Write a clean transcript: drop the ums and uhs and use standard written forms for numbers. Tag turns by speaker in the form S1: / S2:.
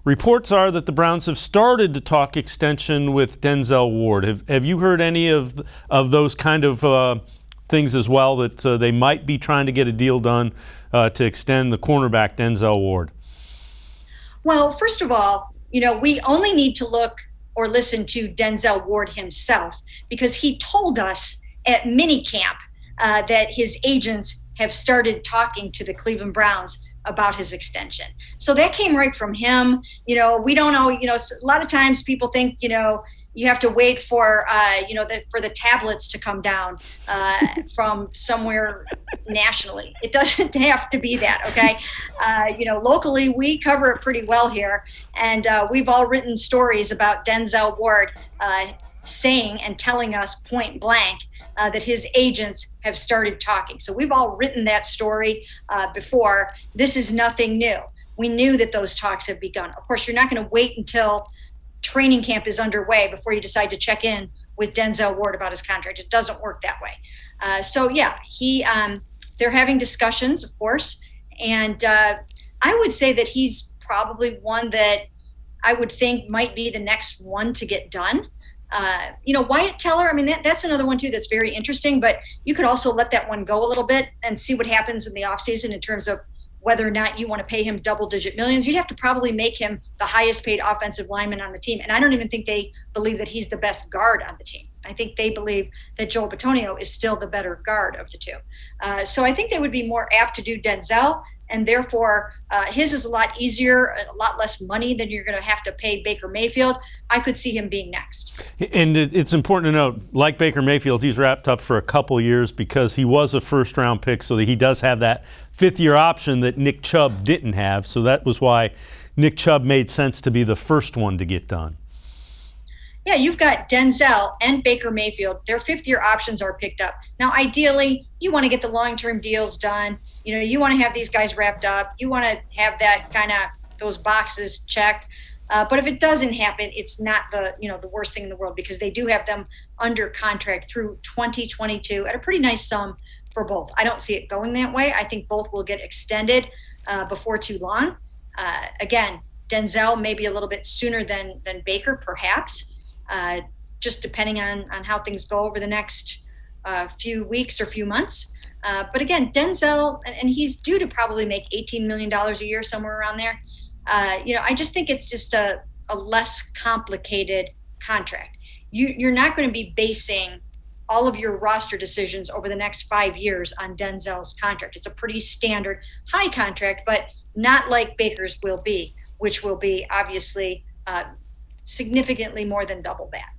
S1: reports are that the Browns have started to talk extension with Denzel Ward. Have you heard any of those kind of things as well, that they might be trying to get a deal done to extend the cornerback Denzel Ward?
S2: Well, first of all, we only need to look or listen to Denzel Ward himself, because he told us at minicamp that his agents have started talking to the Cleveland Browns about his extension. So that came right from him. We don't know, a lot of times people think, you have to wait for, for the tablets to come down from somewhere nationally. It doesn't have to be that, okay? Locally, we cover it pretty well here. And we've all written stories about Denzel Ward saying and telling us point blank that his agents have started talking. So we've all written that story before. This is nothing new. We knew that those talks have begun. Of course, you're not going to wait until training camp is underway before you decide to check in with Denzel Ward about his contract. It doesn't work that way. They're having discussions, of course. And I would say that he's probably one that I would think might be the next one to get done. Wyatt Teller, that's another one too that's very interesting, but you could also let that one go a little bit and see what happens in the offseason in terms of whether or not you want to pay him double-digit millions. You'd have to probably make him the highest-paid offensive lineman on the team. And I don't even think they believe that he's the best guard on the team. I think they believe that Joel Bitonio is still the better guard of the two. So I think they would be more apt to do Denzel, and therefore his is a lot easier, a lot less money than you're going to have to pay Baker Mayfield. I could see him being next.
S1: And it's important to note, like Baker Mayfield, he's wrapped up for a couple years because he was a first-round pick, so that he does have that fifth-year option that Nick Chubb didn't have. So that was why Nick Chubb made sense to be the first one to get done.
S2: Yeah, you've got Denzel and Baker Mayfield. Their fifth-year options are picked up. Now, ideally, you want to get the long-term deals done. You want to have these guys wrapped up. You want to have that kind of those boxes checked. But if it doesn't happen, it's not the worst thing in the world, because they do have them under contract through 2022 at a pretty nice sum for both. I don't see it going that way. I think both will get extended before too long. Again, Denzel maybe a little bit sooner than Baker, perhaps, just depending on how things go over the next few weeks or few months. But again, Denzel, and he's due to probably make $18 million a year, somewhere around there. I just think it's just a less complicated contract. You're not going to be basing all of your roster decisions over the next 5 years on Denzel's contract. It's a pretty standard high contract, but not like Baker's will be, which will be obviously significantly more than double that.